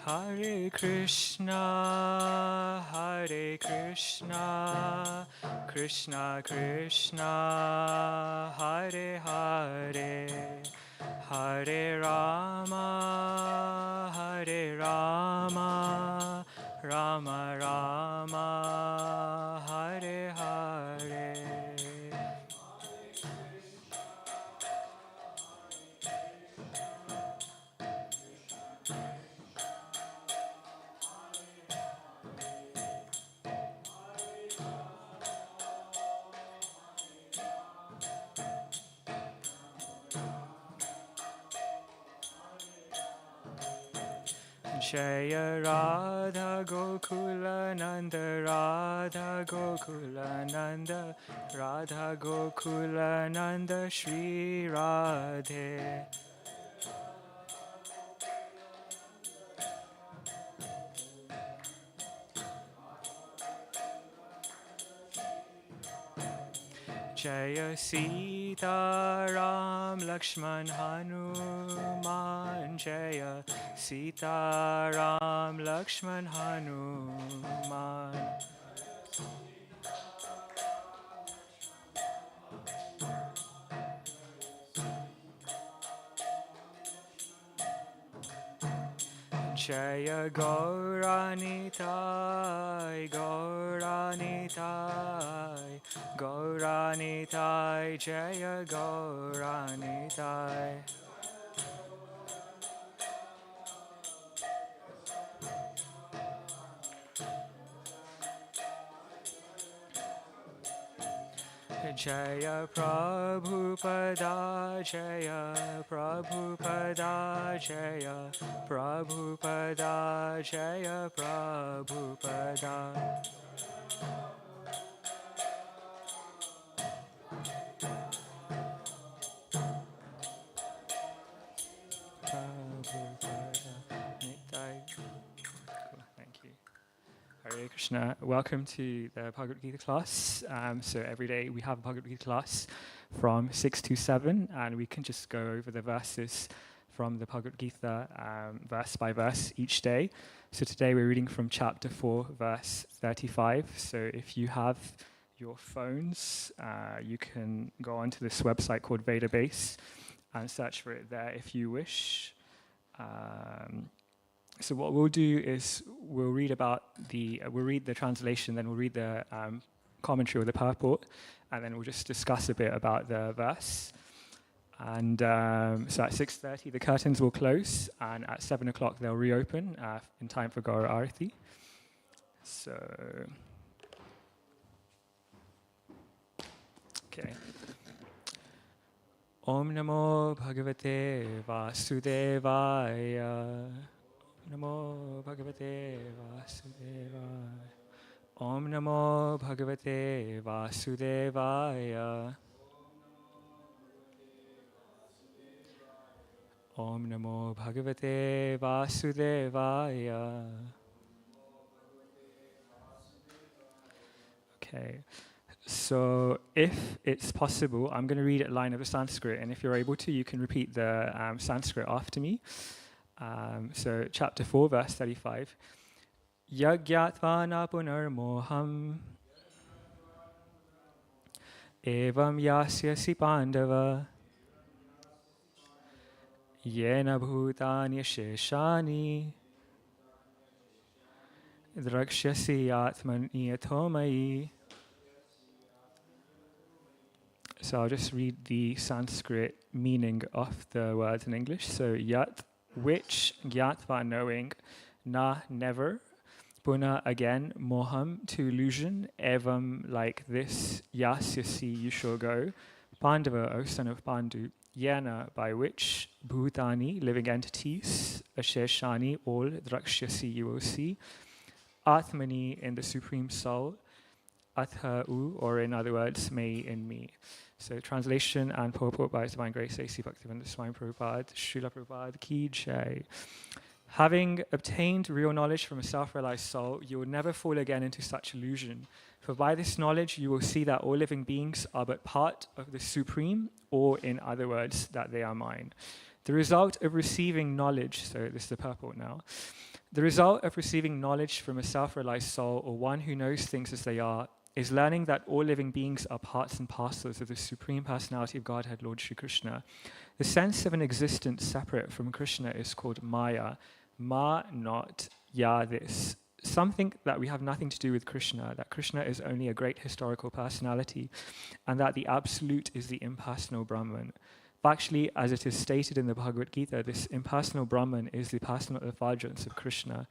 Hare Krishna, Krishna Krishna, Hare Hare, Hare Rama, Rama Rama, Hare Hare. Jaya Radha Gokula Nanda, Radha Gokula Nanda, Radha Gokula Nanda, Shri Radhe. Jaya Sita Ram Lakshman Hanuman, Jaya Sita Ram Lakshman Hanuman. Jaya Gauranitai, Gauranitai, Gauranitai, Jaya Gauranitai. Jaya Prabhupada, Jaya Prabhupada, Jaya Prabhupada, Jaya Prabhupada. Thank you. Hare Krishna. Welcome to the Bhagavad Gita class. So every day we have a Bhagavad Gita class from 6 to 7, and we can just go over the verses from the Bhagavad Gita verse by verse each day. So today we're reading from chapter 4, verse 35. So if you have your phones, you can go onto this website called Vedabase and search for it there if you wish. So what we'll do is we'll read the translation, then we'll read the commentary or the purport, and then we'll just discuss a bit about the verse. And so at 6:30 the curtains will close, and at 7 o'clock they'll reopen in time for Gaura Arati. So, okay. Om Namo Bhagavate Vasudevaya. Namo Bhagavate Vasudevaya. Om Namo Bhagavate Vasudevaya. Om Namo Bhagavate Vasudevaya. Okay. So if it's possible, I'm going to read a line of the Sanskrit, and if you're able to, you can repeat the Sanskrit after me. So chapter 4, verse 35. Yagyatva punar moham evam yasyasi pandava yena bhutani sheshani drakshyasi atmani atomai. So I'll just read the Sanskrit meaning of the words in English. So yat, which, gyatva, knowing, na, never, puna, again, moham, to illusion, evam, like this, yasyasi, you shall go, pandava, O son of Pandu, yena, by which, bhutani, living entities, asheshani, all, drakshyasi, you will see, atmani, in the Supreme Soul, atha-u, or in other words, may in me. So translation and purport by His Divine Grace A.C. Bhaktivedanta Swami Prabhupada, Srila Prabhupada Ki Jai. Having obtained real knowledge from a self-realized soul, you will never fall again into such illusion. For by this knowledge, you will see that all living beings are but part of the Supreme, or in other words, that they are mine. The result of receiving knowledge, so this is the purport now, The result of receiving knowledge from a self-realized soul, or one who knows things as they are, is learning that all living beings are parts and parcels of the Supreme Personality of Godhead, Lord Shri Krishna. The sense of an existence separate from Krishna is called Maya. Ma, not, ya, this. Something that we have nothing to do with Krishna, that Krishna is only a great historical personality, and that the Absolute is the impersonal Brahman. Actually, as it is stated in the Bhagavad Gita, this impersonal Brahman is the personal effulgence of Krishna.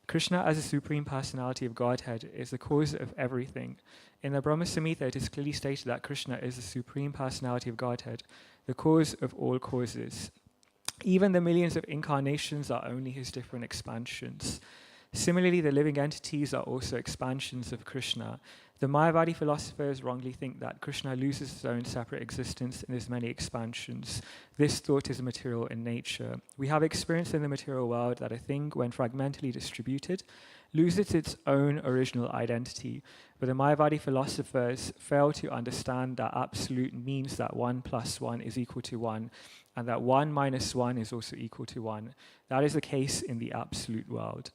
Krishna, as a Supreme Personality of Godhead, is the cause of everything. In the Brahma Samhita, it is clearly stated that Krishna is the Supreme Personality of Godhead, the cause of all causes. Even the millions of incarnations are only his different expansions. Similarly, the living entities are also expansions of Krishna. The Mayavadi philosophers wrongly think that Krishna loses his own separate existence in his many expansions. This thought is material in nature. We have experienced in the material world that a thing, when fragmentally distributed, loses its own original identity. But the Mayavadi philosophers fail to understand that absolute means that 1 plus 1 is equal to 1, and that 1 minus 1 is also equal to 1. That is the case in the absolute world.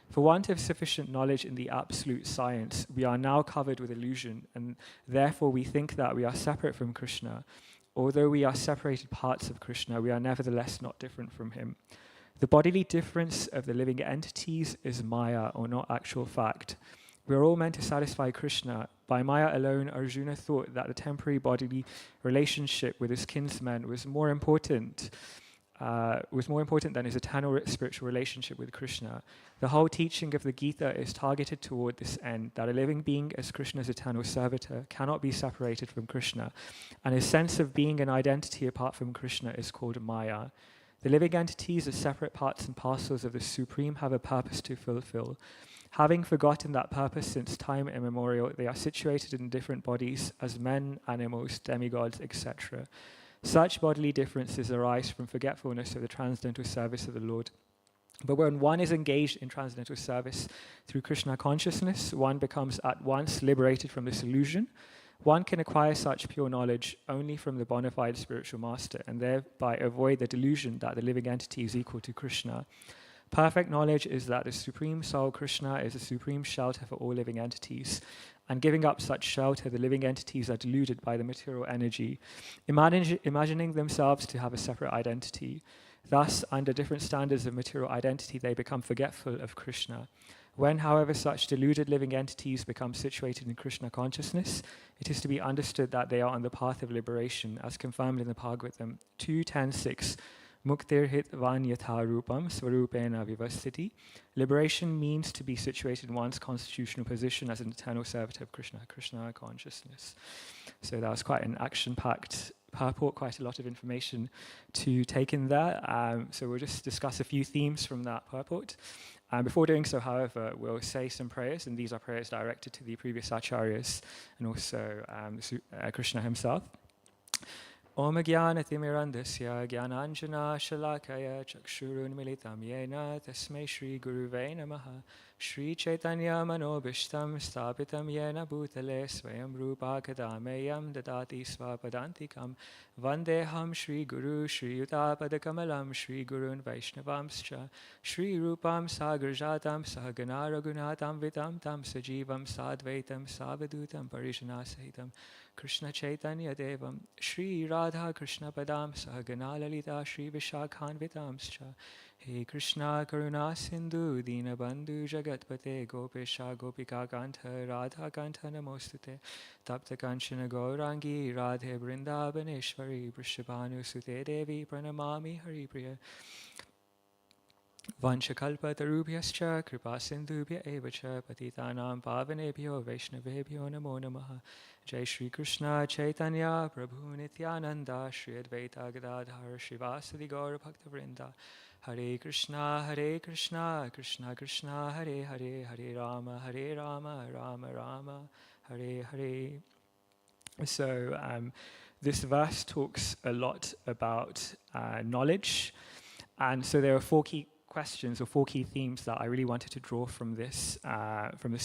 For want of sufficient knowledge in the absolute science, we are now covered with illusion, and therefore we think that we are separate from Krishna. Although we are separated parts of Krishna, we are nevertheless not different from him. The bodily difference of the living entities is Maya, or not actual fact. We are all meant to satisfy Krishna. By Maya alone, Arjuna thought that the temporary bodily relationship with his kinsmen was more important than his eternal spiritual relationship with Krishna. The whole teaching of the Gita is targeted toward this end, that a living being as Krishna's eternal servitor cannot be separated from Krishna, and his sense of being an identity apart from Krishna is called Maya. The living entities as separate parts and parcels of the Supreme have a purpose to fulfill. Having forgotten that purpose since time immemorial, they are situated in different bodies as men, animals, demigods, etc. Such bodily differences arise from forgetfulness of the transcendental service of the Lord. But when one is engaged in transcendental service through Krishna consciousness, one becomes at once liberated from this illusion. One can acquire such pure knowledge only from the bona fide spiritual master, and thereby avoid the delusion that the living entity is equal to Krishna. Perfect knowledge is that the Supreme Soul, Krishna, is a supreme shelter for all living entities. And giving up such shelter, the living entities are deluded by the material energy, imagining themselves to have a separate identity. Thus, under different standards of material identity, they become forgetful of Krishna. When, however, such deluded living entities become situated in Krishna consciousness, it is to be understood that they are on the path of liberation, as confirmed in the Bhagavatam 2.10.6. Muktir hit vanyatha rupam svarupena vivastiti. Liberation means to be situated in one's constitutional position as an eternal servitor of Krishna, Krishna consciousness. So that was quite an action-packed purport, quite a lot of information to take in there. So we'll just discuss a few themes from that purport. Before doing so, however, we'll say some prayers, and these are prayers directed to the previous acharyas and also Krishna himself. Om Jnanatimirandasya Jnananjana Shalakaya Chakshurunmilitam Yena Tasmai Shri Guruve Namaha Shri Chaitanya Manobishtam Stapitam Yena Bhutale Swayam Rupa Kadameyam Dadati Svapadantikam Vandeham Shri Guru Shri Yutapadakamalam Shri Gurun Vaishnavamscha Shri Rupam Sagarjatam Sahagana Raghunatam Vitam Tam Sajivam Sadvaitam Savadutam Parishana Sahitam Krishna Chaitanya Devam Shri Radha Krishna Padam Sahagana Lalita Shri Vishakhan Vitamscha He Krishna Karuna Sindhu Dina Bandhu Jagatpate Gopesha Gopika Kantha Radha Kantha Namostute Tapta Kanchana Gaurangi Radhe Vrindavaneshwari Vrishabhanu Sute Devi Pranamami Haripriya Vanchakalpatarubhyascha kripa sindhubhya evacha patitanam pavanebhyo vaishnavebhyo namo namaha Jai Shri Krishna Chaitanya Prabhu Nityananda Shri Advaita Gadadhar Shivasadi Gaura Bhaktavrinda Hare Krishna Krishna Krishna Hare Hare Hare Rama Rama Rama Hare Hare. So this verse talks a lot about knowledge, and so there are four key questions or four key themes that I really wanted to draw from this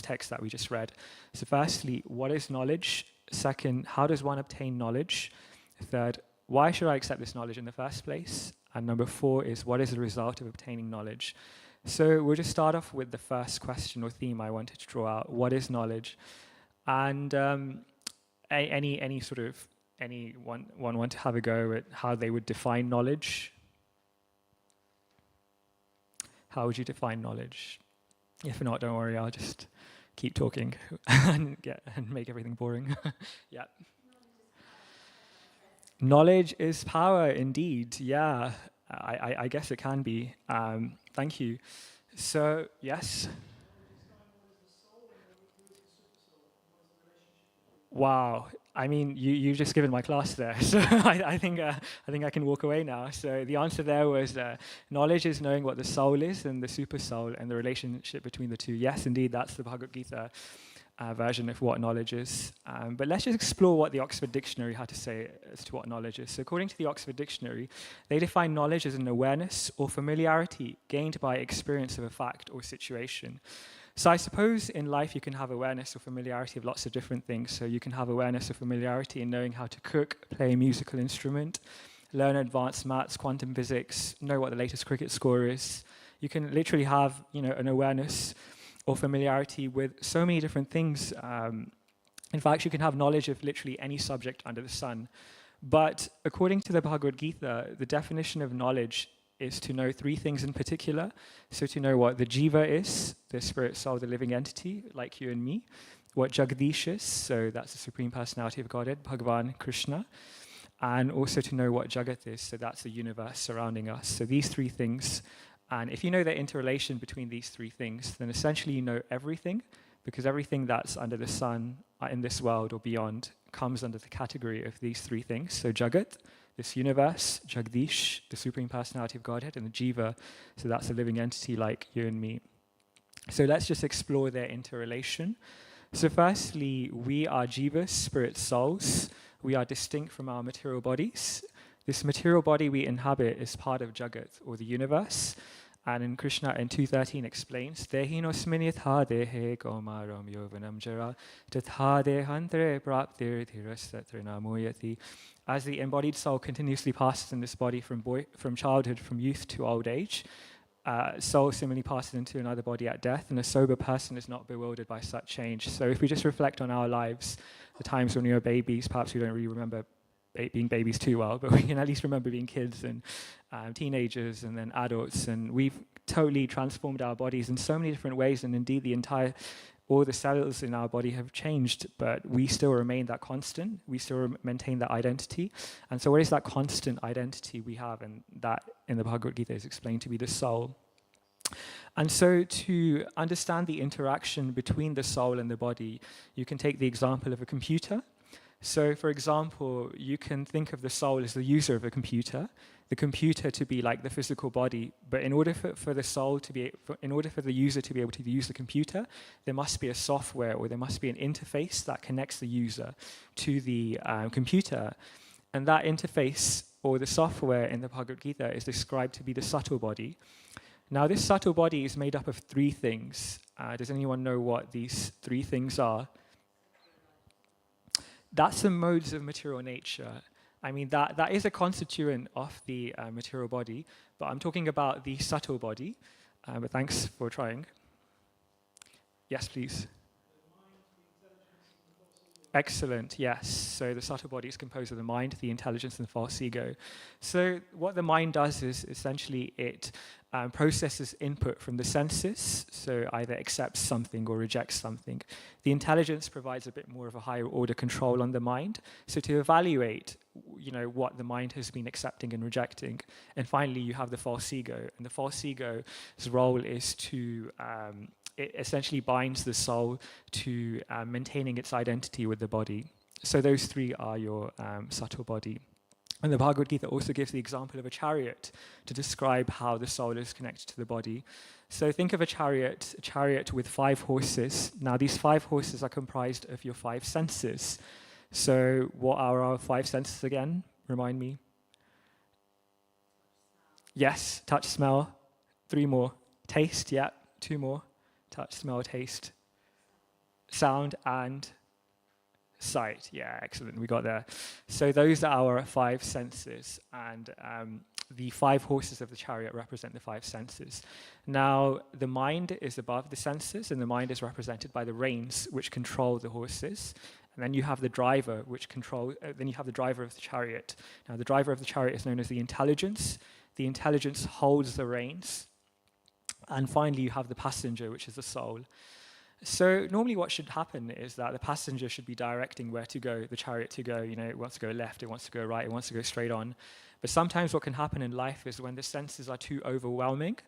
text that we just read. So firstly, what is knowledge? Second, how does one obtain knowledge? Third, why should I accept this knowledge in the first place? And number four is, what is the result of obtaining knowledge? So we'll just start off with the first question or theme I wanted to draw out. What is knowledge? And any sort of anyone want to have a go at how they would define knowledge? How would you define knowledge? If not, don't worry, I'll just keep talking and make everything boring. Yeah. Knowledge is power, indeed. Yeah, I guess it can be. Thank you. So, yes. Wow. I mean, you've just given my class there, so I think I can walk away now. So the answer there was knowledge is knowing what the soul is and the super soul and the relationship between the two. Yes, indeed, that's the Bhagavad Gita version of what knowledge is. But let's just explore what the Oxford Dictionary had to say as to what knowledge is. So according to the Oxford Dictionary, they define knowledge as an awareness or familiarity gained by experience of a fact or situation. So I suppose in life you can have awareness or familiarity of lots of different things. So you can have awareness or familiarity in knowing how to cook, play a musical instrument, learn advanced maths, quantum physics, know what the latest cricket score is. You can literally have, an awareness or familiarity with so many different things. In fact, you can have knowledge of literally any subject under the sun. But according to the Bhagavad Gita, the definition of knowledge is to know three things in particular. So to know what the jiva is, the spirit soul, the living entity, like you and me, what Jagadish is, so that's the Supreme Personality of Godhead, Bhagavan Krishna, and also to know what Jagat is, so that's the universe surrounding us. So these three things, and if you know the interrelation between these three things, then essentially you know everything, because everything that's under the sun in this world or beyond comes under the category of these three things. So Jagat, this universe, Jagdish, the Supreme Personality of Godhead, and the Jiva, so that's a living entity like you and me. So let's just explore their interrelation. So firstly, we are Jivas, spirit souls. We are distinct from our material bodies. This material body we inhabit is part of Jagat, or the universe. And in Krishna in 2.13 explains, Dehinosmini yatha dehe kaumaram yovanam jara tatha dehantre praptir dhirastatra moyati. As the embodied soul continuously passes in this body from childhood, from youth to old age, soul similarly passes into another body at death, and a sober person is not bewildered by such change. So if we just reflect on our lives, the times when we were babies, perhaps we don't really remember being babies too well, but we can at least remember being kids and teenagers and then adults, and we've totally transformed our bodies in so many different ways, and indeed all the cells in our body have changed, but we still remain that constant. We still maintain that identity. And so what is that constant identity we have? And that in the Bhagavad Gita is explained to be the soul. And so to understand the interaction between the soul and the body, you can take the example of a computer. So, for example, you can think of the soul as the user of a computer, the computer to be like the physical body. But in order for the soul to be, in order for the user to be able to use the computer, there must be a software or there must be an interface that connects the user to the computer. And that interface or the software in the Bhagavad Gita is described to be the subtle body. Now, this subtle body is made up of three things. Does anyone know what these three things are? That's the modes of material nature. I mean, that is a constituent of the material body, but I'm talking about the subtle body. But thanks for trying. Yes, please. Excellent, yes. So the subtle body is composed of the mind, the intelligence, and the false ego. So what the mind does is essentially it processes input from the senses, so either accepts something or rejects something. The intelligence provides a bit more of a higher order control on the mind, so to evaluate what the mind has been accepting and rejecting. And finally, you have the false ego, and the false ego's role is to it essentially binds the soul to maintaining its identity with the body. So those three are your subtle body. And the Bhagavad Gita also gives the example of a chariot to describe how the soul is connected to the body. So think of a chariot with 5 horses. Now these 5 horses are comprised of your 5 senses. So what are our 5 senses again? Remind me. Yes, touch, smell. 3 more. Taste, yeah. 2 more. Touch, smell, taste. Sound and sight. Yeah, excellent. We got there. So those are our 5 senses. And the 5 horses of the chariot represent the 5 senses. Now, the mind is above the senses, and the mind is represented by the reins, which control the horses. And then you have the driver, then you have the driver of the chariot. Now, the driver of the chariot is known as the intelligence. The intelligence holds the reins. And finally, you have the passenger, which is the soul. So normally what should happen is that the passenger should be directing where to go, the chariot to go. It wants to go left, it wants to go right, it wants to go straight on. But sometimes what can happen in life is when the senses are too overwhelming,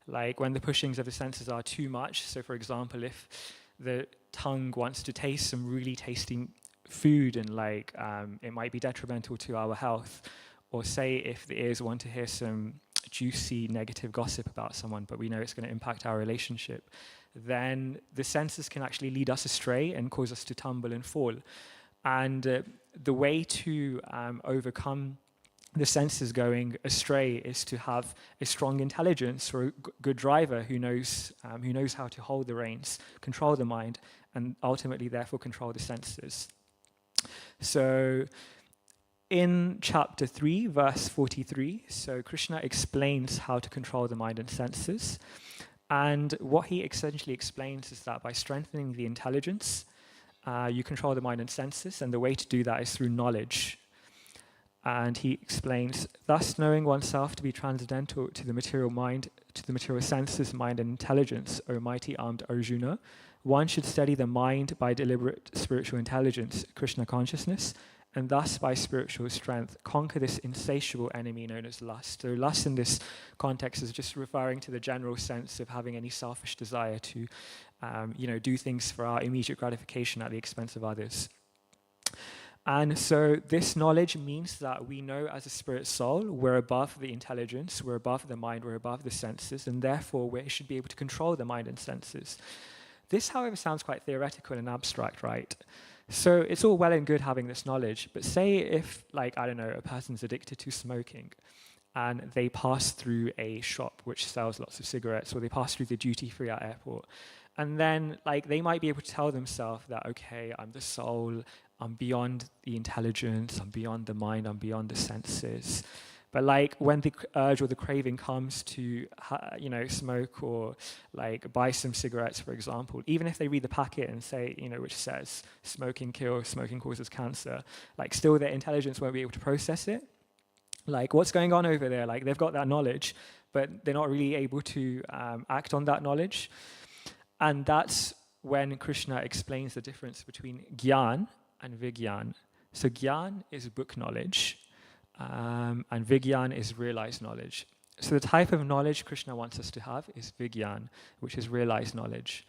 like when the pushings of the senses are too much. So for example, if the tongue wants to taste some really tasty food and it might be detrimental to our health, or say if the ears want to hear some juicy negative gossip about someone, but we know it's going to impact our relationship, then the senses can actually lead us astray and cause us to tumble and fall. And the way to overcome the senses going astray is to have a strong intelligence or a good driver who knows how to hold the reins, control the mind, and ultimately therefore control the senses. So in chapter 3, verse 43, so Krishna explains how to control the mind and senses. And what he essentially explains is that by strengthening the intelligence, you control the mind and senses, and the way to do that is through knowledge. And he explains, thus knowing oneself to be transcendental to the material mind, to the material senses, mind, and intelligence, O mighty armed Arjuna, one should steady the mind by deliberate spiritual intelligence, Krishna consciousness, and thus by spiritual strength conquer this insatiable enemy known as lust. So lust in this context is just referring to the general sense of having any selfish desire to do things for our immediate gratification at the expense of others. And so this knowledge means that we know as a spirit soul, we're above the intelligence, we're above the mind, we're above the senses, and therefore we should be able to control the mind and senses. This, however, sounds quite theoretical and abstract, right? So it's all well and good having this knowledge, but say if, a person's addicted to smoking and they pass through a shop which sells lots of cigarettes, or they pass through the duty-free at airport, and then they might be able to tell themselves that, okay, I'm the soul, I'm beyond the intelligence, I'm beyond the mind, I'm beyond the senses. But when the urge or the craving comes to, smoke or buy some cigarettes, for example, even if they read the packet and say, which says smoking kills, smoking causes cancer, still their intelligence won't be able to process it. What's going on over there? They've got that knowledge, but they're not really able to act on that knowledge. And that's when Krishna explains the difference between Gyan and Vigyan. So Gyan is book knowledge, and Vigyan is realized knowledge. So the type of knowledge Krishna wants us to have is Vigyan, which is realized knowledge.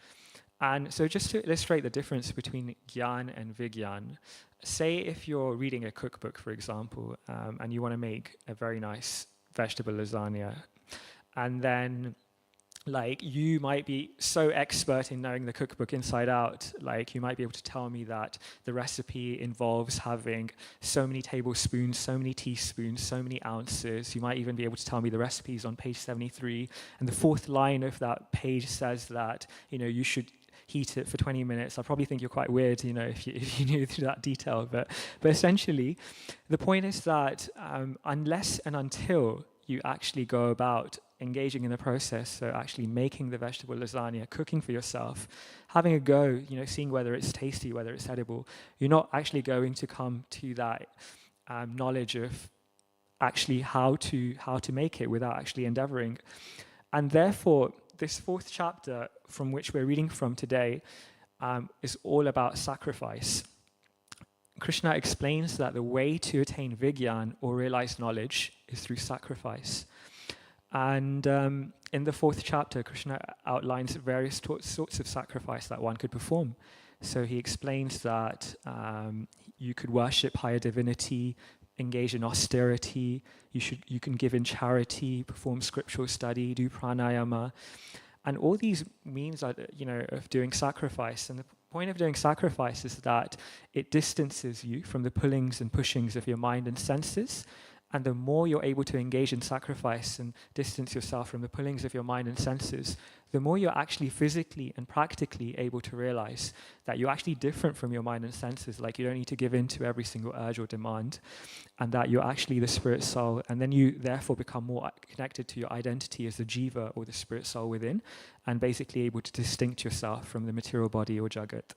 And so just to illustrate the difference between Gyan and Vigyan, say if you're reading a cookbook, for example, and you want to make a very nice vegetable lasagna, and then you might be so expert in knowing the cookbook inside out, you might be able to tell me that the recipe involves having so many tablespoons, so many teaspoons, so many ounces. You might even be able to tell me the recipes on page 73, and the 4th line of that page says that, you should heat it for 20 minutes. I probably think you're quite weird, if you knew that detail. But essentially, the point is that unless and until you actually go about engaging in the process, so actually making the vegetable lasagna, cooking for yourself, having a go, seeing whether it's tasty, whether it's edible, you're not actually going to come to that knowledge of actually how to make it without actually endeavoring. And therefore, this 4th chapter from which we're reading from today is all about sacrifice. Krishna explains that the way to attain Vigyan or realized knowledge is through sacrifice. And in the 4th chapter, Krishna outlines various sorts of sacrifice that one could perform. So he explains that you could worship higher divinity, engage in austerity, you can give in charity, perform scriptural study, do pranayama. And all these means are, of doing sacrifice. And the point of doing sacrifice is that it distances you from the pullings and pushings of your mind and senses, And the more you're able to engage in sacrifice and distance yourself from the pullings of your mind and senses, the more you're actually physically and practically able to realize that you're actually different from your mind and senses. Like, you don't need to give in to every single urge or demand, and that you're actually the spirit soul. And then you therefore become more connected to your identity as the jiva, or the spirit soul within, and basically able to distinct yourself from the material body or jagat.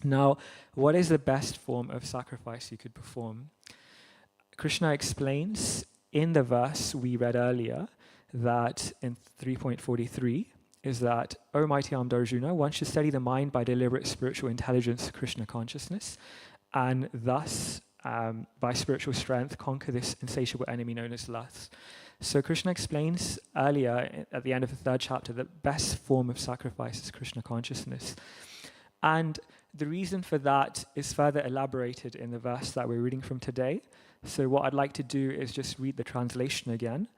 Now, what is the best form of sacrifice you could perform? Krishna explains in the verse we read earlier that in 3.43 is that, O mighty armed Arjuna, one should study the mind by deliberate spiritual intelligence, Krishna consciousness, and thus, by spiritual strength, conquer this insatiable enemy known as lust. So Krishna explains earlier at the end of the 3rd chapter that the best form of sacrifice is Krishna consciousness. And the reason for that is further elaborated in the verse that we're reading from today. So what I'd like to do is just read the translation again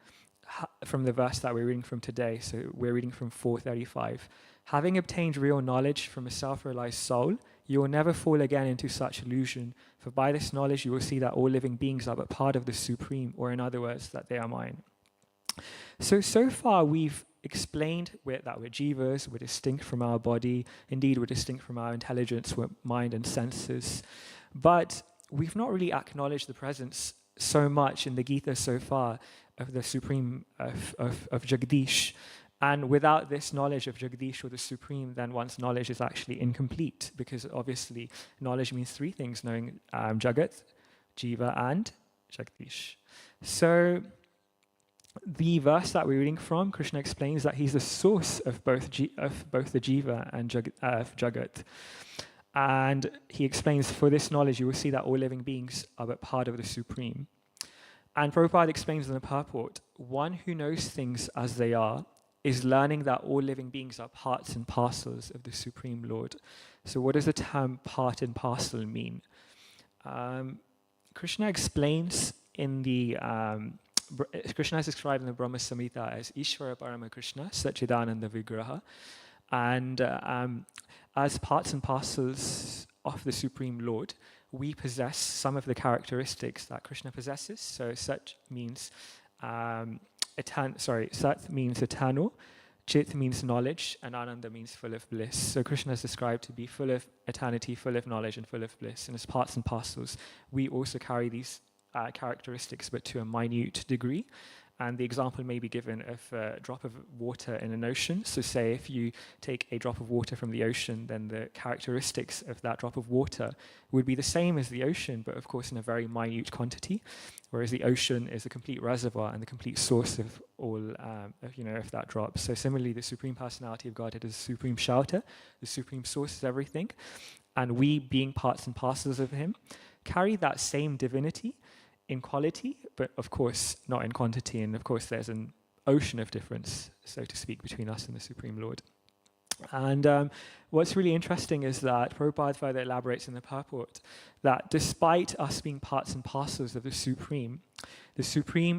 from the verse that we're reading from today. So we're reading from 4:35. Having obtained real knowledge from a self-realized soul, you will never fall again into such illusion, for by this knowledge you will see that all living beings are but part of the Supreme, or in other words, that they are mine. So far we've explained that we're jivas, we're distinct from our body, indeed we're distinct from our intelligence, we're mind and senses, but we've not really acknowledged the presence so much in the Gita so far of the Supreme, of Jagdish. And without this knowledge of Jagdish, or the Supreme, then one's knowledge is actually incomplete, because obviously knowledge means 3 things: knowing Jagat, Jiva, and Jagdish. So the verse that we're reading from, Krishna explains that he's the source of both the Jiva and Jagat. And he explains, for this knowledge, you will see that all living beings are but part of the Supreme. And Prabhupada explains in the purport, one who knows things as they are is learning that all living beings are parts and parcels of the Supreme Lord. So what does the term part and parcel mean? Krishna explains in the... Krishna is described in the Brahma Samhita as Ishvara Parama Krishna, Satchidananda Vigraha. And as parts and parcels of the Supreme Lord, we possess some of the characteristics that Krishna possesses. So Sat means Sat means eternal, Chit means knowledge, and Ananda means full of bliss. So Krishna is described to be full of eternity, full of knowledge, and full of bliss. And as parts and parcels, we also carry these characteristics, but to a minute degree. And the example may be given of a drop of water in an ocean. So say if you take a drop of water from the ocean, then the characteristics of that drop of water would be the same as the ocean, but of course in a very minute quantity, whereas the ocean is a complete reservoir and the complete source of all, of that drop. So similarly, the Supreme Personality of Godhead is the supreme shelter, the supreme source is everything, and we, being parts and parcels of him, carry that same divinity in quality, but of course not in quantity. And of course there's an ocean of difference, so to speak, between us and the Supreme Lord. And what's really interesting is that Prabhupada further elaborates in the purport that despite us being parts and parcels of the Supreme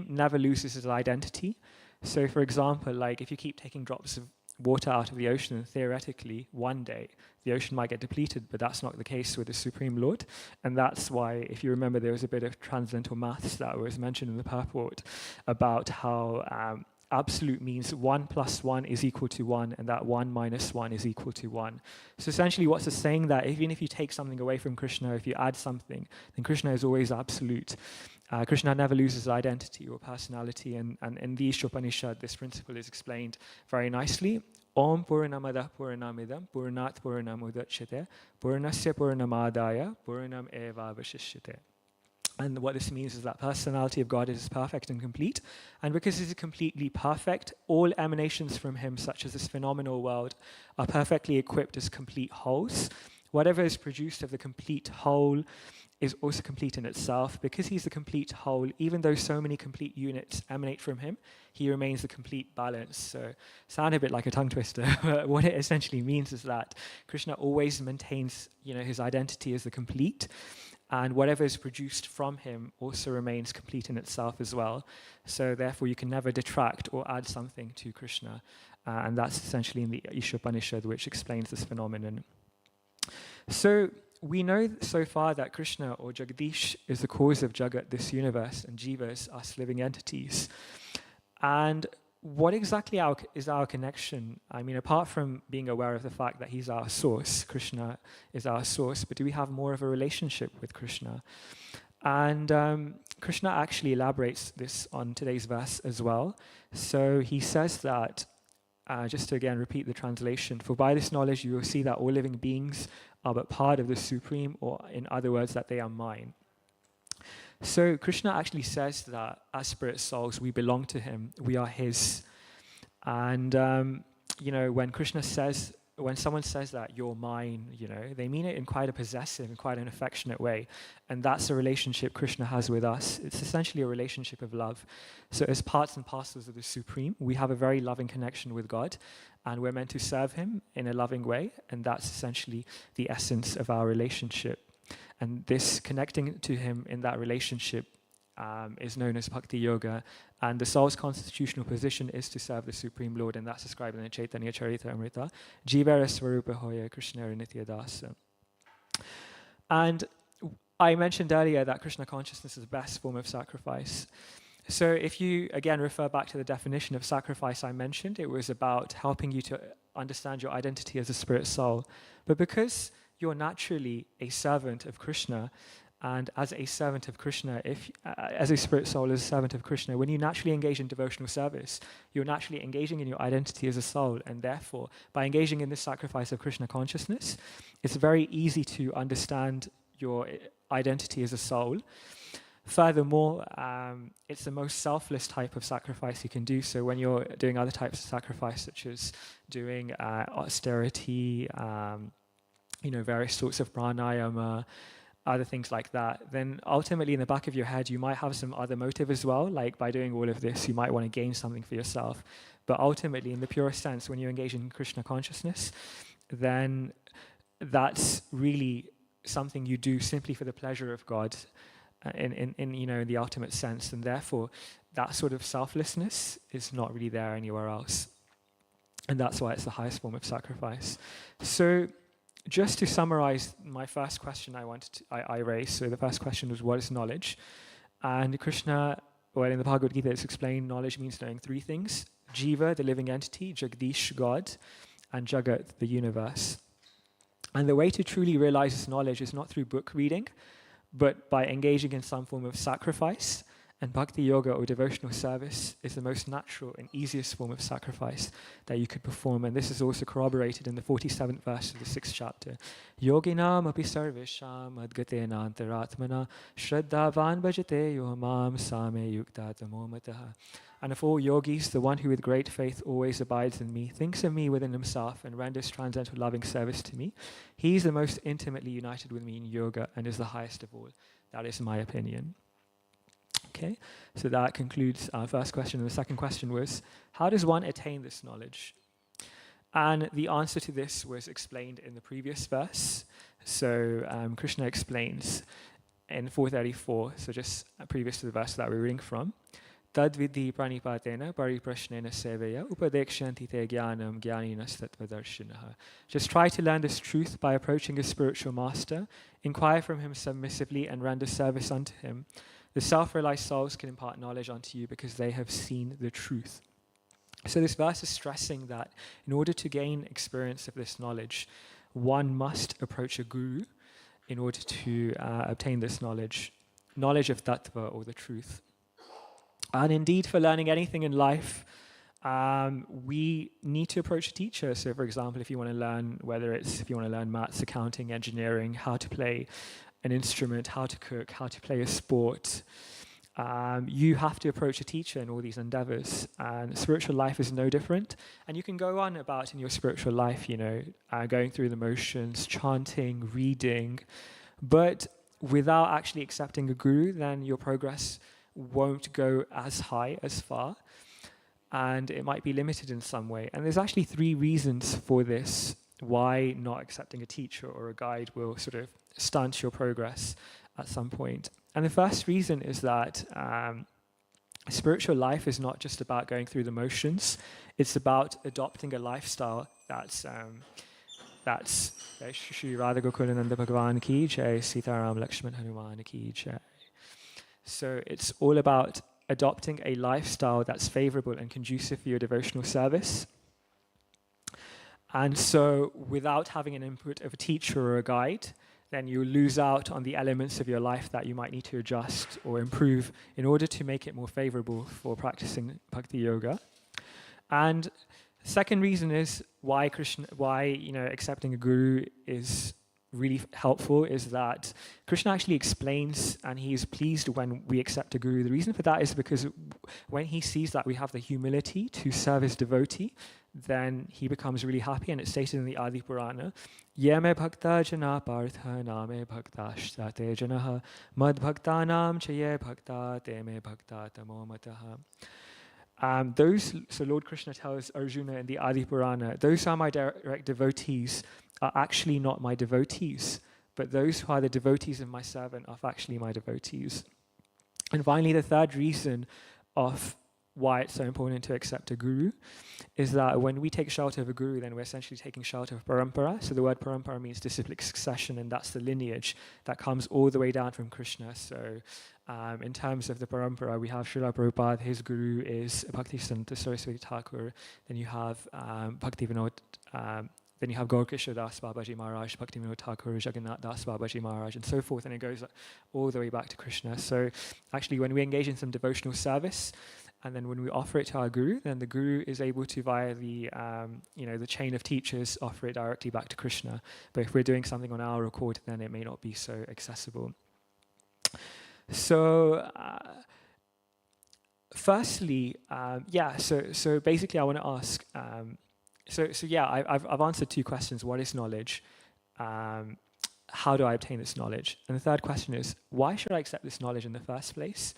never loses his identity. So for example, like if you keep taking drops of water out of the ocean, and theoretically one day the ocean might get depleted, but that's not the case with the Supreme Lord. And that's why, if you remember, there was a bit of transcendental maths that was mentioned in the purport about how absolute means 1 + 1 is equal to 1, and that 1 - 1 is equal to 1. So essentially what's it's saying, that even if you take something away from Krishna, if you add something, then Krishna is always absolute. Krishna never loses identity or personality, and in the Upanishad, this principle is explained very nicely. Om Purnamada Purnamidam Purnat Purnamudachyate Purnasya Purnamadaya Purnam Eva Vashishyate. And what this means is that personality of God is perfect and complete, and because it is completely perfect, all emanations from him, such as this phenomenal world, are perfectly equipped as complete wholes. Whatever is produced of the complete whole is also complete in itself. Because he's the complete whole, even though so many complete units emanate from him, he remains the complete balance. So sound a bit like a tongue twister, but what it essentially means is that Krishna always maintains, his identity as the complete, and whatever is produced from him also remains complete in itself as well. So therefore you can never detract or add something to Krishna, and that's essentially in the Upanishad, which explains this phenomenon. So we know so far that Krishna or Jagdish is the cause of Jagat, this universe, and Jivas, us living entities. And what exactly is our connection? I mean, apart from being aware of the fact that he's our source, Krishna is our source, but do we have more of a relationship with Krishna? And Krishna actually elaborates this on today's verse as well. So he says that, just to again repeat the translation, for by this knowledge you will see that all living beings are but part of the Supreme, or in other words, that they are mine. So Krishna actually says that as spirit souls, we belong to him, we are his. And, when someone says that you're mine, they mean it in quite a possessive and quite an affectionate way. And that's the relationship Krishna has with us. It's essentially a relationship of love. So as parts and parcels of the Supreme, we have a very loving connection with God, and we're meant to serve him in a loving way. And that's essentially the essence of our relationship. And this connecting to him in that relationship is known as Bhakti Yoga, and the soul's constitutional position is to serve the Supreme Lord, and that's described in the Chaitanya Charitamrita, Jivara Swarupa Hoya Krishnara Nitya Dasa. And I mentioned earlier that Krishna consciousness is the best form of sacrifice. So if you, again, refer back to the definition of sacrifice I mentioned, it was about helping you to understand your identity as a spirit soul. But because you're naturally a servant of Krishna, and as a servant of Krishna, as a spirit soul, as a servant of Krishna, when you naturally engage in devotional service, you're naturally engaging in your identity as a soul, and therefore, by engaging in this sacrifice of Krishna consciousness, it's very easy to understand your identity as a soul. Furthermore, it's the most selfless type of sacrifice you can do. So when you're doing other types of sacrifice, such as doing austerity, various sorts of pranayama, other things like that, then ultimately in the back of your head, you might have some other motive as well. Like by doing all of this, you might want to gain something for yourself. But ultimately, in the purest sense, when you engage in Krishna consciousness, then that's really something you do simply for the pleasure of God, in the ultimate sense. And therefore, that sort of selflessness is not really there anywhere else. And that's why it's the highest form of sacrifice. So, just to summarize my first question I raised, so the first question was, what is knowledge? And Krishna, in the Bhagavad Gita, it's explained knowledge means knowing three things: Jiva, the living entity; Jagdish, God; and Jagat, the universe. And the way to truly realize this knowledge is not through book reading, but by engaging in some form of sacrifice. And Bhakti Yoga, or devotional service, is the most natural and easiest form of sacrifice that you could perform. And this is also corroborated in the 47th verse of the 6th chapter. Yoginam api sarvesham adgatena antaratmana shraddhavan bhajate yo mam same yukta tamomataha. And of all yogis, the one who with great faith always abides in me, thinks of me within himself, and renders transcendental loving service to me. He is the most intimately united with me in yoga and is the highest of all. That is my opinion. Okay, so that concludes our first question. And the second question was, how does one attain this knowledge? And the answer to this was explained in the previous verse. So Krishna explains in 434, so just previous to the verse that we're reading from, Tad vidhi pranipatena pariprashnena seveya upadekshanti te jnanam jnaninas tattvadarshinah. Just try to learn this truth by approaching a spiritual master, inquire from him submissively, and render service unto him. The self-realized souls can impart knowledge unto you because they have seen the truth. So this verse is stressing that in order to gain experience of this knowledge, one must approach a guru in order to obtain this knowledge of tattva, or the truth. And indeed, for learning anything in life, we need to approach a teacher. So for example, if you want to learn maths, accounting, engineering, how to play an instrument, how to cook, how to play a sport, you have to approach a teacher in all these endeavors. And spiritual life is no different. And you can go on about in your spiritual life, going through the motions, chanting, reading, but without actually accepting a guru, then your progress won't go as high, as far, and it might be limited in some way. And there's actually 3 reasons for this, why not accepting a teacher or a guide will sort of stunt your progress at some point. And the first reason is that spiritual life is not just about going through the motions. It's about adopting a lifestyle that's That's Shri Radha Gokulananda Bhagavan ki jai, Sitaram Lakshman Hanuman ki jai. So it's all about adopting a lifestyle that's favorable and conducive for your devotional service. And so without having an input of a teacher or a guide, then you lose out on the elements of your life that you might need to adjust or improve in order to make it more favorable for practicing bhakti yoga. And the second reason is why accepting a guru is really helpful is that Krishna actually explains, and he is pleased when we accept a guru. The reason for that is because when he sees that we have the humility to serve his devotee, then he becomes really happy, and it's stated in the Adi Purana, Yeme bhakta jana partha name bhaktashta te janaha mad bhakta nam chaye bhakta te me bhakta tamo mataha. So Lord Krishna tells Arjuna in the Adi Purana, those are my direct devotees are actually not my devotees, but those who are the devotees of my servant are actually my devotees. And finally, the third reason of why it's so important to accept a guru is that when we take shelter of a guru, then we're essentially taking shelter of parampara. So the word parampara means disciplic succession, and that's the lineage that comes all the way down from Krishna. So in terms of the parampara, we have Srila Prabhupada, his guru is Bhaktivedanta Saraswati Thakur, then you have Bhaktivedanta, then you have Gaurkishore Das Babaji Maharaj, Bhaktivinoda Thakur, Jagannath Das Babaji Maharaj, and so forth, and it goes all the way back to Krishna. So actually, when we engage in some devotional service, and then when we offer it to our guru, then the guru is able to, via the the chain of teachers, offer it directly back to Krishna. But if we're doing something on our accord, then it may not be so accessible. So, firstly, So basically, I want to ask. I've answered two questions. What is knowledge? How do I obtain this knowledge? And the third question is, why should I accept this knowledge in the first place?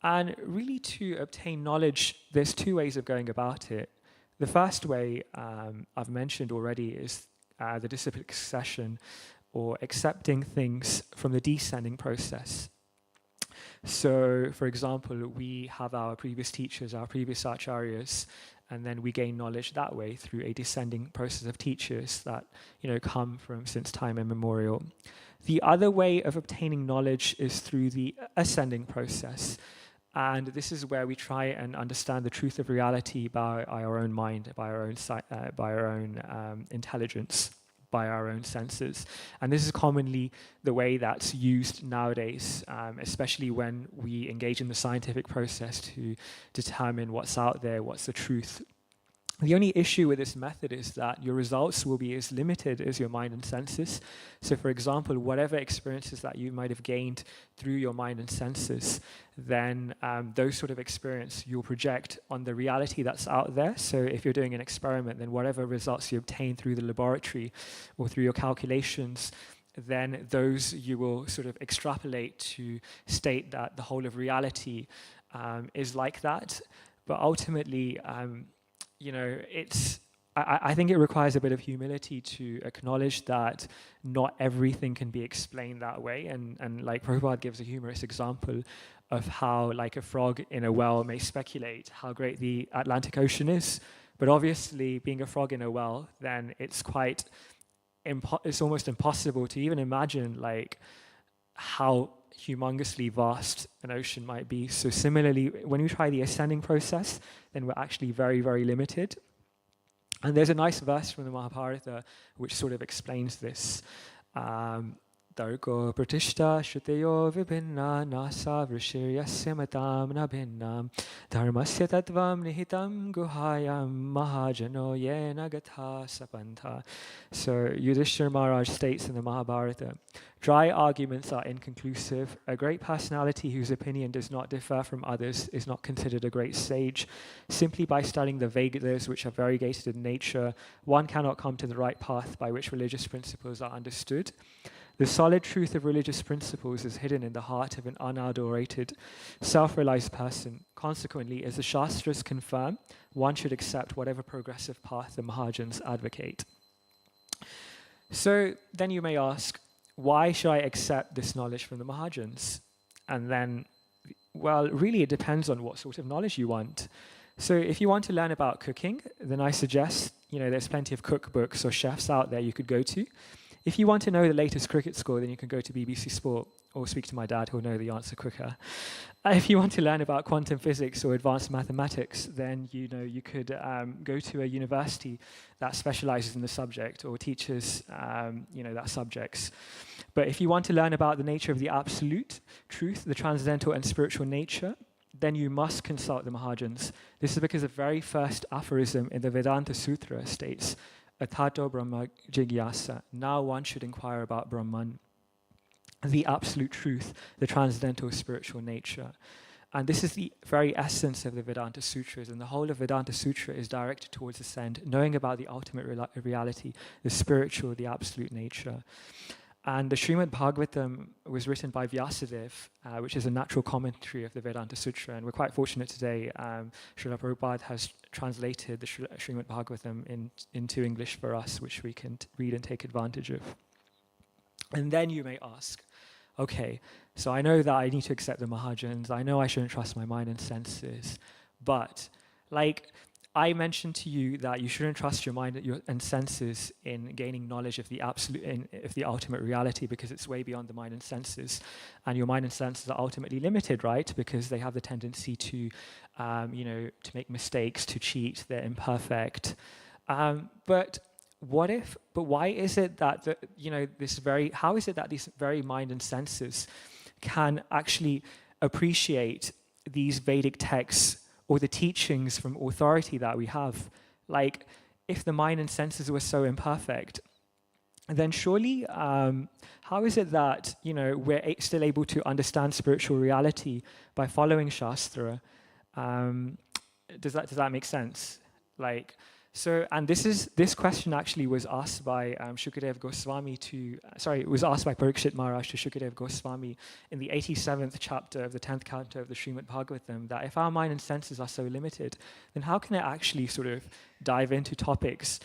And really, to obtain knowledge, there's two ways of going about it. The first way I've mentioned already is the disciplic succession, or accepting things from the descending process. So, for example, we have our previous teachers, our previous acharyas, and then we gain knowledge that way through a descending process of teachers that come from since time immemorial. The other way of obtaining knowledge is through the ascending process. And this is where we try and understand the truth of reality by our own mind, by our own intelligence, by our own senses. And this is commonly the way that's used nowadays, especially when we engage in the scientific process to determine what's out there, what's the truth. The only issue with this method is that your results will be as limited as your mind and senses. So, for example, whatever experiences that you might have gained through your mind and senses, then those sort of experience you'll project on the reality that's out there. So if you're doing an experiment, then whatever results you obtain through the laboratory or through your calculations, then those you will sort of extrapolate to state that the whole of reality is like that. But ultimately, I think it requires a bit of humility to acknowledge that not everything can be explained that way. And like Prabhupada gives a humorous example of how, like, a frog in a well may speculate how great the Atlantic Ocean is. But obviously, being a frog in a well, then it's it's almost impossible to even imagine, like, how humongously vast an ocean might be. So similarly, when we try the ascending process, then we're actually very, very limited. And there's a nice verse from the Mahabharata which sort of explains this. Darko pratishta shruteyo vibhinna nasa vrishiryasya matam na bhinnam dharmasya tattvam nihitam guhayam mahajano yena gatha sapantha. So Yudhishthira Maharaj states in the Mahabharata, dry arguments are inconclusive. A great personality whose opinion does not differ from others is not considered a great sage. Simply by studying the Vedas, which are variegated in nature, one cannot come to the right path by which religious principles are understood. The solid truth of religious principles is hidden in the heart of an unadulterated, self-realized person. Consequently, as the Shastras confirm, one should accept whatever progressive path the Mahajans advocate. So then you may ask, why should I accept this knowledge from the Mahajans? And then, well, really it depends on what sort of knowledge you want. So if you want to learn about cooking, then I suggest there's plenty of cookbooks or chefs out there you could go to. If you want to know the latest cricket score, then you can go to BBC Sport or speak to my dad, who'll know the answer quicker. If you want to learn about quantum physics or advanced mathematics, then you could go to a university that specializes in the subject or teaches that subjects. But if you want to learn about the nature of the absolute truth, the transcendental and spiritual nature, then you must consult the Mahajans. This is because the very first aphorism in the Vedanta Sutra states, Atato Brahma Jigyasa, now one should inquire about Brahman, the absolute truth, the transcendental spiritual nature. And this is the very essence of the Vedanta Sutras, and the whole of Vedanta Sutra is directed towards this end, knowing about the ultimate reality, the spiritual, the absolute nature. And the Srimad Bhagavatam was written by Vyasadeva, which is a natural commentary of the Vedanta Sutra. And we're quite fortunate today. Srila Prabhupada has translated the Srimad Bhagavatam into English for us, which we can read and take advantage of. And then you may ask, okay, so I know that I need to accept the Mahajans. I know I shouldn't trust my mind and senses. But, I mentioned to you that you shouldn't trust your mind and senses in gaining knowledge of the absolute, of the ultimate reality, because it's way beyond the mind and senses, and your mind and senses are ultimately limited, right? Because they have the tendency to, to make mistakes, to cheat. They're imperfect. But why is it that how is it that these very mind and senses can actually appreciate these Vedic texts or the teachings from authority that we have? If the mind and senses were so imperfect, then surely, how is it that, we're still able to understand spiritual reality by following Shastra? Does that make sense? And this question actually was asked by Shukadev Goswami it was asked by Parikshit Maharaj to Shukadev Goswami in the 87th chapter of the 10th canto of the Srimad Bhagavatam, that if our mind and senses are so limited, then how can it actually sort of dive into topics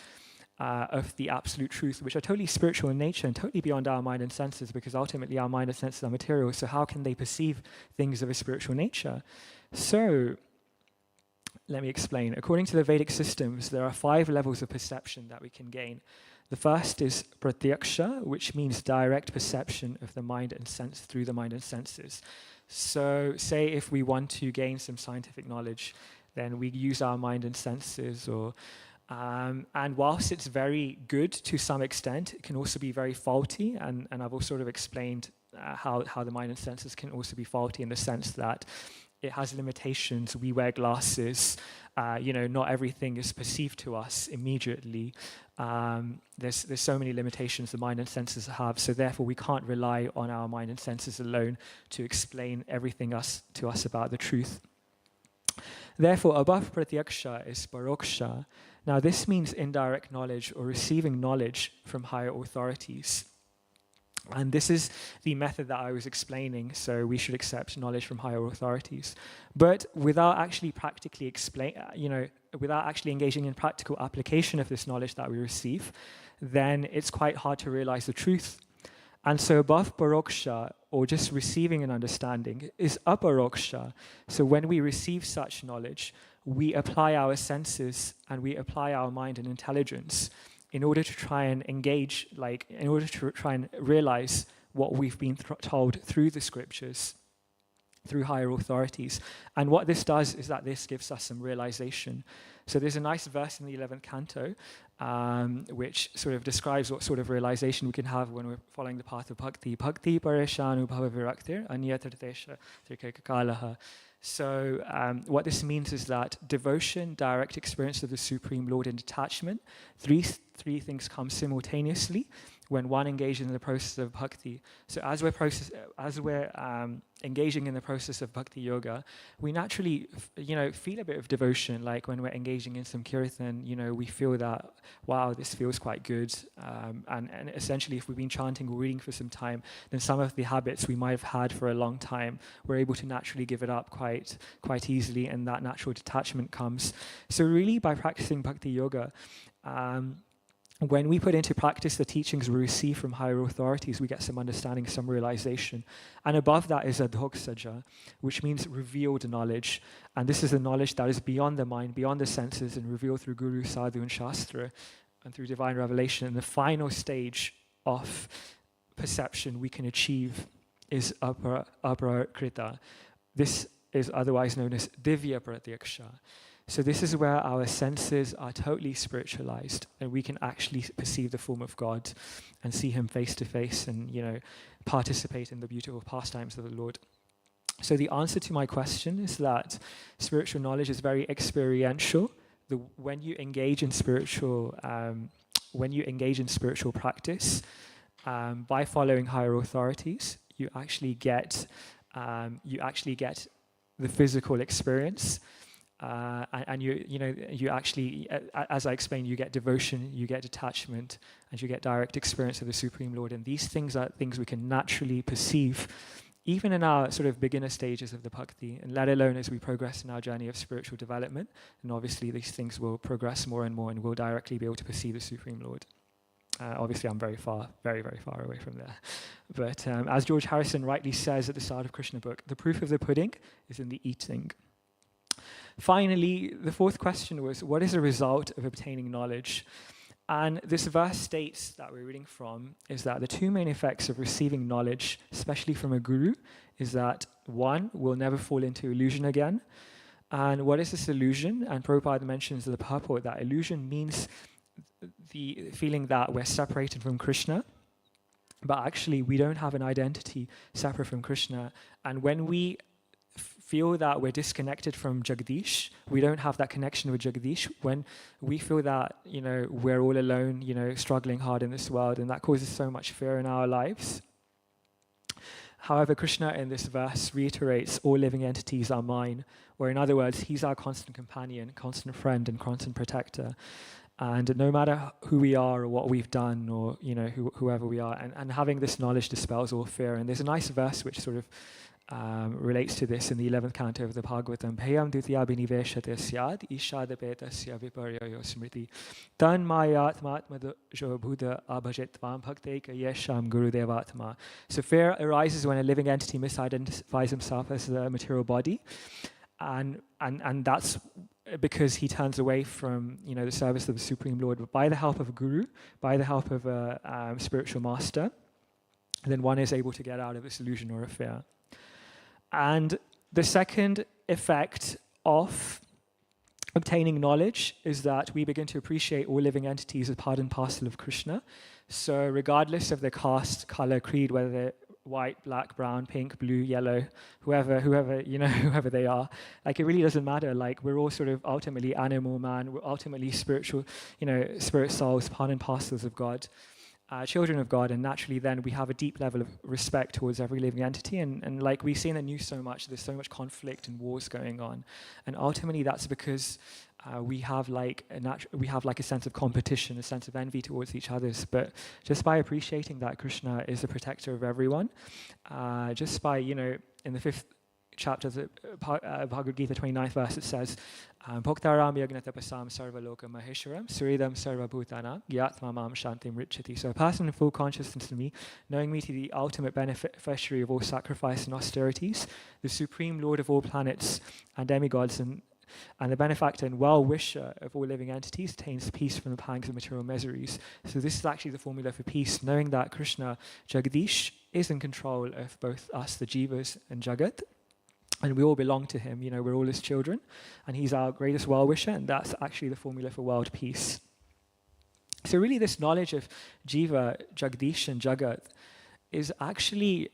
of the absolute truth, which are totally spiritual in nature and totally beyond our mind and senses, because ultimately our mind and senses are material, so how can they perceive things of a spiritual nature? So, let me explain. According to the Vedic systems, there are 5 levels of perception that we can gain. The first is pratyaksha, which means direct perception of the mind and sense through the mind and senses. So, say if we want to gain some scientific knowledge, then we use our mind and senses, and whilst it's very good to some extent, it can also be very faulty. And I've also sort of explained how the mind and senses can also be faulty in the sense that it has limitations. We wear glasses. Not everything is perceived to us immediately. There's so many limitations the mind and senses have, so therefore we can't rely on our mind and senses alone to explain everything to us about the truth. Therefore, above pratyaksha is paroksha. Now, this means indirect knowledge or receiving knowledge from higher authorities. And this is the method that I was explaining, so we should accept knowledge from higher authorities. But without actually without actually engaging in practical application of this knowledge that we receive, then it's quite hard to realize the truth. And so above paroksha, or just receiving an understanding, is aparoksha. So when we receive such knowledge, we apply our senses and we apply our mind and intelligence in order to try and engage, in order to try and realize what we've been told through the scriptures, through higher authorities. And what this does is that this gives us some realization. So there's a nice verse in the 11th canto which sort of describes what sort of realization we can have when we're following the path of bhakti. Bhakti pareshanu bhava viraktir anyatartesha trikekakalaha. So what this means is that devotion, direct experience of the Supreme Lord, and detachment, three things come simultaneously when one engages in the process of bhakti. So as we're engaging in the process of bhakti yoga, we naturally, feel a bit of devotion. Like when we're engaging in some kirtan, we feel that, wow, this feels quite good. And essentially, if we've been chanting or reading for some time, then some of the habits we might have had for a long time, we're able to naturally give it up quite easily, and that natural detachment comes. So really, by practicing bhakti yoga, when we put into practice the teachings we receive from higher authorities, we get some understanding, some realization. And above that is adhoksaja, which means revealed knowledge. And this is the knowledge that is beyond the mind, beyond the senses, and revealed through Guru, Sadhu, and Shastra, and through divine revelation. And the final stage of perception we can achieve is aparakrita. This is otherwise known as divya pratyaksha. So this is where our senses are totally spiritualized, and we can actually perceive the form of God and see him face to face, and participate in the beautiful pastimes of the Lord. So the answer to my question is that spiritual knowledge is very experiential. When you engage in spiritual practice, by following higher authorities, you actually get the physical experience. And you actually, as I explained, you get devotion, you get detachment, and you get direct experience of the Supreme Lord. And these things are things we can naturally perceive, even in our sort of beginner stages of the bhakti, and let alone as we progress in our journey of spiritual development. And obviously these things will progress more and more, and we'll directly be able to perceive the Supreme Lord. Obviously I'm very, very far away from there. But as George Harrison rightly says at the start of Krishna book, the proof of the pudding is in the eating. Finally, the fourth question was, what is the result of obtaining knowledge? And this verse states that we're reading from is that the two main effects of receiving knowledge, especially from a guru, is that one, we'll never fall into illusion again. And what is this illusion? And Prabhupada mentions the purport that illusion means the feeling that we're separated from Krishna, but actually we don't have an identity separate from Krishna. And when we feel that we're disconnected from Jagdish, we don't have that connection with Jagdish, when we feel that, we're all alone, struggling hard in this world, and that causes so much fear in our lives. However, Krishna in this verse reiterates all living entities are mine, or in other words, he's our constant companion, constant friend, and constant protector. And no matter who we are or what we've done, or whoever we are, and having this knowledge dispels all fear. And there's a nice verse which sort of relates to this in the 11th canto of the Bhagavatam. Bhayam dutya biniveshate syad ishadapetasya viparyayo smriti tan mayatmatmadjo buddha abhajitvam bhakteka yesham gurudevatma. So fear arises when a living entity misidentifies himself as a material body, and that's because he turns away from the service of the Supreme Lord. But by the help of a guru, by the help of a spiritual master, then one is able to get out of this illusion or a fear. And the second effect of obtaining knowledge is that we begin to appreciate all living entities as part and parcel of Krishna. So regardless of their caste, color, creed, whether they're white, black, brown, pink, blue, yellow, whoever they are, it really doesn't matter. We're all sort of ultimately animal man, we're ultimately spiritual, spirit souls, part and parcels of God. Children of God, and naturally then we have a deep level of respect towards every living entity, and like we see in the news so much, there's so much conflict and wars going on, and ultimately that's because we have a sense of competition, a sense of envy towards each other. But just by appreciating that Krishna is the protector of everyone, just by in the 5th chapter of the Bhagavad Gita, 29th verse, it says, Bhoktaram yagnatapasam sarvaloka maheshwaram suridam sarvabhutana gyatma mam shantim richati. So a person in full consciousness of me, knowing me to be the ultimate beneficiary of all sacrifice and austerities, the supreme lord of all planets and demigods, and the benefactor and well-wisher of all living entities, attains peace from the pangs of material miseries. So this is actually the formula for peace, knowing that Krishna, Jagdish, is in control of both us, the jivas, and Jagat. And we all belong to him, we're all his children, and he's our greatest well-wisher, and that's actually the formula for world peace. So really this knowledge of Jiva, Jagdish, and Jagat is actually,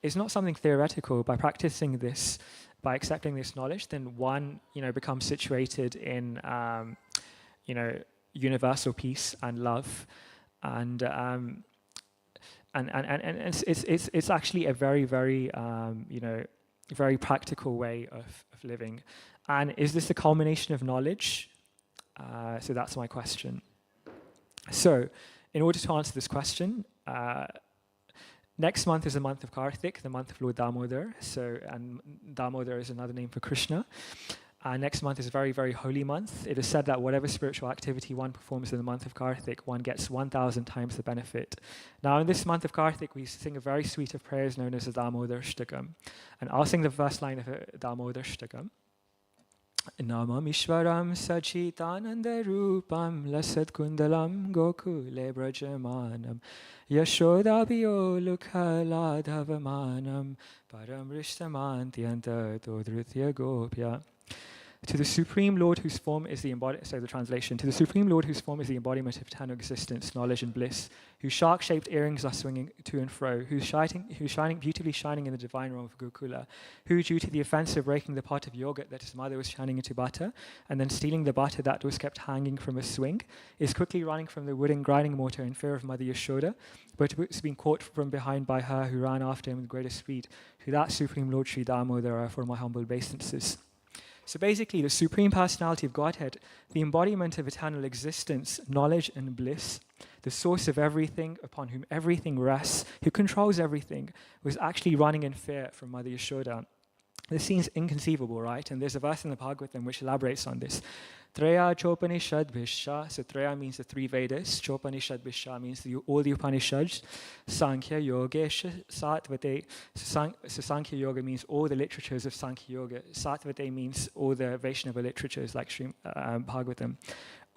is not something theoretical. By practicing this, by accepting this knowledge, then one, becomes situated in, universal peace and love, and it's actually a very, very, very practical way of living. And is this a culmination of knowledge? So that's my question. So in order to answer this question, next month is the month of Karthik, the month of Lord Damodar. And Damodar is another name for Krishna. Next month is a very, very holy month. It is said that whatever spiritual activity one performs in the month of Karthik, one gets 1,000 times the benefit. Now, in this month of Karthik, we sing a very suite of prayers known as the Damodar Shtakam. And I'll sing the first line of the Damodar Shtakam. Namam Ishwaram Sachitananda Rupam Lasat Kundalam Gokule Brajamanam Yashodabhyo Lukhala Dhavamanam Param Rishtamantyanta Todrithya Gopya. To the Supreme Lord whose form is the the translation. To the Supreme Lord whose form is the embodiment of eternal existence, knowledge and bliss, whose shark-shaped earrings are swinging to and fro, who's beautifully shining in the divine realm of Gokula, who, due to the offense of breaking the pot of yogurt that his mother was churning into butter, and then stealing the butter that was kept hanging from a swing, is quickly running from the wooden grinding mortar in fear of Mother Yashoda, but was being caught from behind by her who ran after him with greater speed. To that Supreme Lord Sri Damodara, for my humble obeisances. So basically, the Supreme Personality of Godhead, the embodiment of eternal existence, knowledge and bliss, the source of everything, upon whom everything rests, who controls everything, was actually running in fear from Mother Yashoda. This seems inconceivable, right? And there's a verse in the Bhagavatam which elaborates on this. Treya Chopanishad Bhisha. So Treya means the three Vedas. Chopanishad Bhisha means all the Upanishads. Sankhya Yogesha Satvate. So Sankhya Yoga means all the literatures of Sankhya Yoga. Satvate means all the Vaishnava literatures like Sri Bhagavatam.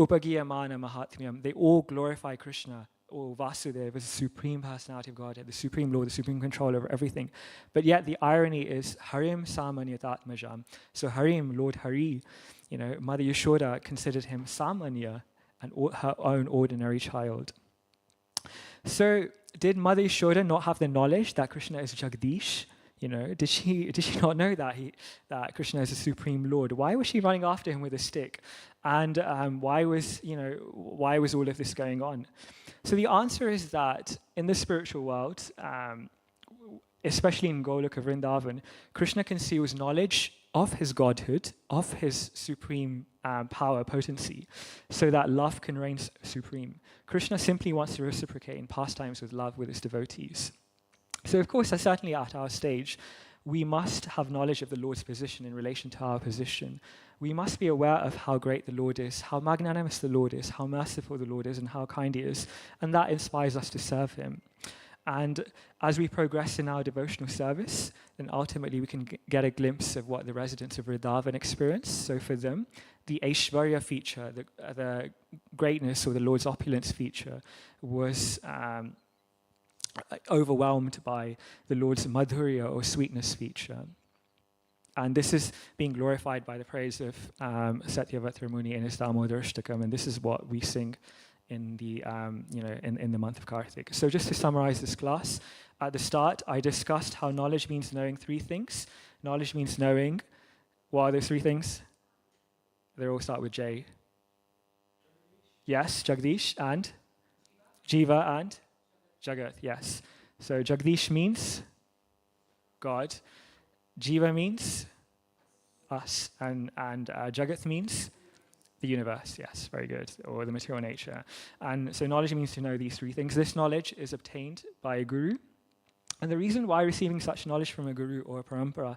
Upagiyamana Mahatmyam. They all glorify Krishna. Or Vasudeva is the Supreme Personality of Godhead, the Supreme Lord, the Supreme Control over everything. But yet the irony is Harim Samanyatatmajam. So Harim, Lord Hari, Mother Yashoda considered him Samanya, her own ordinary child. So did Mother Yashoda not have the knowledge that Krishna is Jagdish? Did she not know that Krishna is the Supreme Lord? Why was she running after him with a stick? And why was all of this going on? So the answer is that in the spiritual world, especially in Goloka Vrindavan, Krishna conceals knowledge of his godhood, of his supreme power, potency, so that love can reign supreme. Krishna simply wants to reciprocate in pastimes with love with his devotees. So of course, certainly at our stage, we must have knowledge of the Lord's position in relation to our position. We must be aware of how great the Lord is, how magnanimous the Lord is, how merciful the Lord is, and how kind he is. And that inspires us to serve him. And as we progress in our devotional service, then ultimately we can get a glimpse of what the residents of Vrindavan experience. So for them, the Aishwarya feature, the greatness or the Lord's opulence feature, was overwhelmed by the Lord's madhurya or sweetness feature. And this is being glorified by the praise of Satyavatra Muni in his Damodar Shtakam, and this is what we sing in the in the month of Karthik. So just to summarize this class, at the start I discussed how knowledge means knowing three things. Knowledge means knowing. What are those three things? They all start with J. Yes, Jagdish and Jiva and Jagat, yes. So Jagdish means God. Jiva means us. And Jagat means the universe, yes, very good, or the material nature. And so knowledge means to know these three things. This knowledge is obtained by a guru. And the reason why receiving such knowledge from a guru or a parampara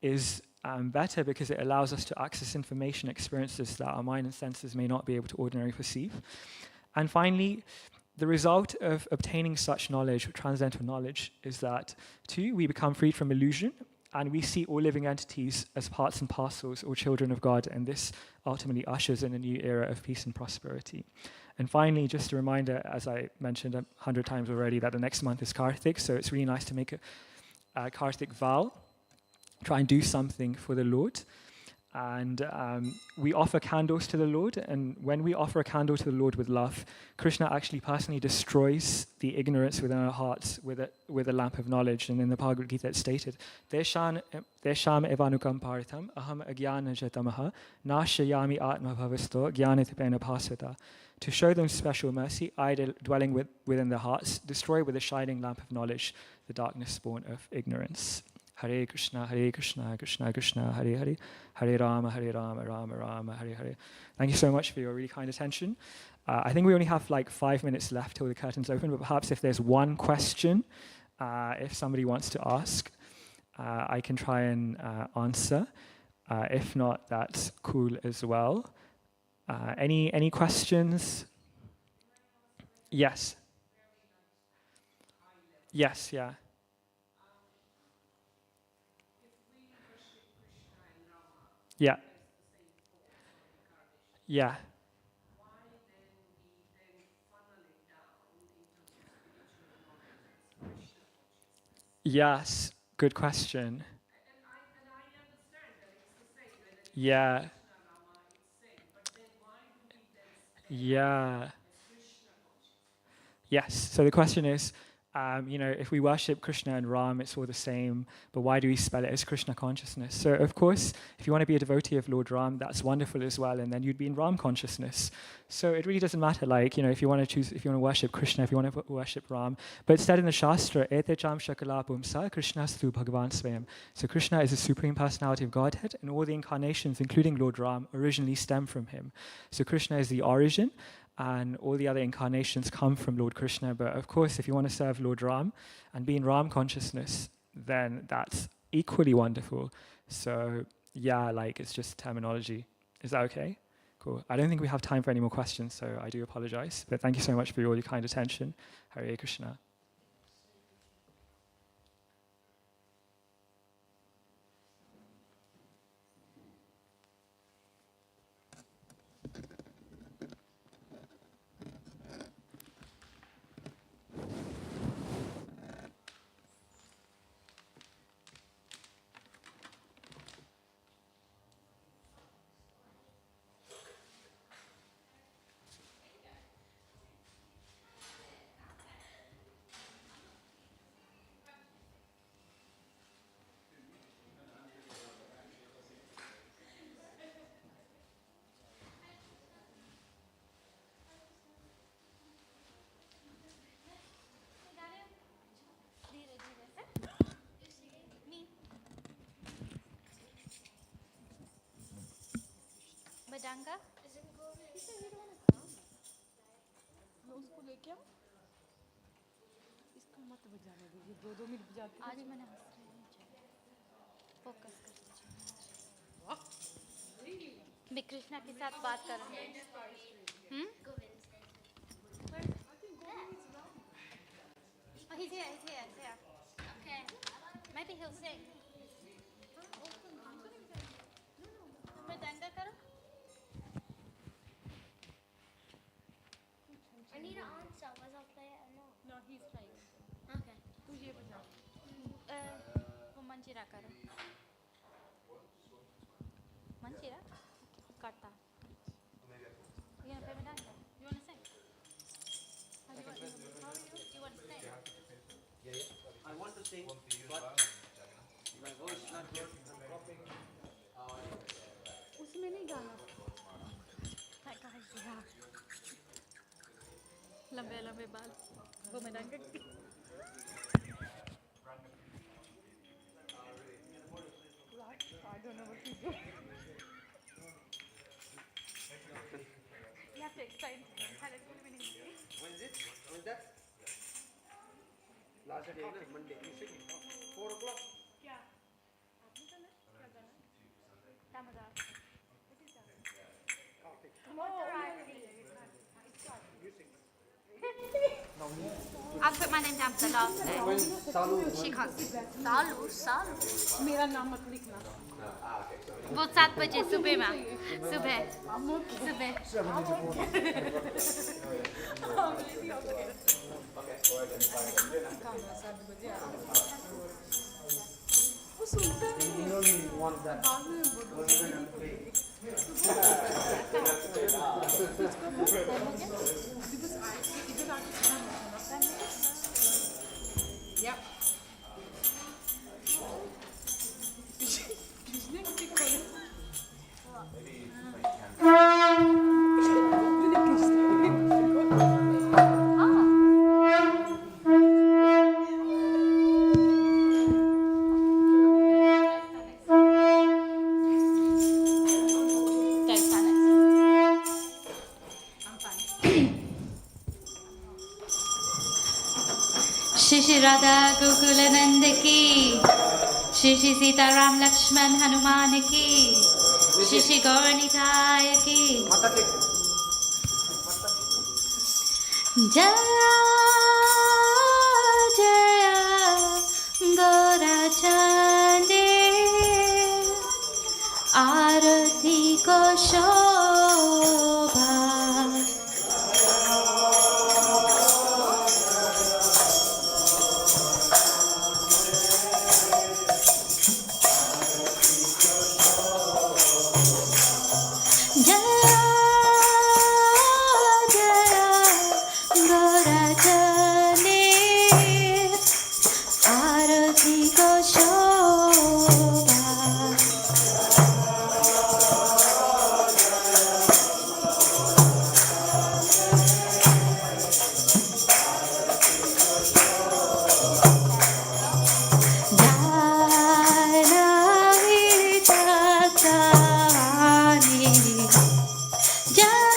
is better because it allows us to access information, experiences that our mind and senses may not be able to ordinarily perceive. And finally, the result of obtaining such knowledge, transcendental knowledge, is that, two, we become freed from illusion, and we see all living entities as parts and parcels or children of God, and this ultimately ushers in a new era of peace and prosperity. And finally, just a reminder, as I mentioned 100 times already, that the next month is Karthik, so it's really nice to make a Karthik vow, try and do something for the Lord. And we offer candles to the Lord, and when we offer a candle to the Lord with love, Krishna actually personally destroys the ignorance within our hearts with a lamp of knowledge. And in the Bhagavad Gita it's stated, Tesham evanukam partham aham agyana jatamaha nashayami atma bhavasto jnanatipena pasata. To show them special mercy, I, dwelling within their hearts, destroy with a shining lamp of knowledge the darkness born of ignorance. Hare Krishna, Krishna Krishna, Hare Hare, Hare Rama, Rama Rama, Hare Hare. Thank you so much for your really kind attention. I think we only have like 5 minutes left till the curtains open, but perhaps if there's one question, if somebody wants to ask, I can try and answer. If not, that's cool as well. Any questions? Yes. Yes, yeah. Yeah. Yeah. Yes. Good question. Yeah. Yeah. Yes. So the question is, if we worship Krishna and Ram, it's all the same, but why do we spell it as Krishna consciousness? So, of course, if you want to be a devotee of Lord Ram, that's wonderful as well, and then you'd be in Ram consciousness. So it really doesn't matter, if you want to choose, if you want to worship Krishna, if you want to worship Ram. But it said in the Shastra, Ete cham shakalapum sa Krishnastu Bhagavan Swayam. So Krishna is the Supreme Personality of Godhead, and all the incarnations, including Lord Ram, originally stem from him. So Krishna is the origin, and all the other incarnations come from Lord Krishna. But of course, if you want to serve Lord Ram and be in Ram consciousness, then that's equally wonderful. So yeah, it's just terminology. Is that okay? Cool. I don't think we have time for any more questions, so I do apologize. But thank you so much for all your kind attention. Hare Krishna. Badanga? उसको लेके आओ इसको मत बजाने दो ये 2-2 minute बजाती है आज मैंने फोकस कर मैं कृष्णा के साथ बात कर रही हूँ he's here. Okay. Maybe he'll sing. Badanga karo. I need an answer. Was I play it or not? No, he's trying. Okay. तू ये बजा वो मंजीरा करो मंजीरा करता you gonna play Badanga? You wanna sing? How do you want? You want to sing? I want to sing, but my voice is not good. I'm dropping. उसमें नहीं गाना लंबे लंबे बाल वो Badanga की I don't know what to do. You have to explain to me. How does it mean? When is it? When is that? Last day, na? Monday. You sing 4 o'clock? Damodar. I'll put my name down for the last name. When Salu. She can't. Salu. मेरा नाम मत लिखना वो 7 बजे सुबह में सुबह वो सुनता है You only want that. Yep. Shri Shri Radha Gokul नंद की Shri Shri Sita Ram Lakshman Hanuman ki. Shri Shri Gauranitai ki. Jaya Jaya Gaurachande Arati ko shobha. Jaya Jaya Gaurachande Arati ko shobha. Jai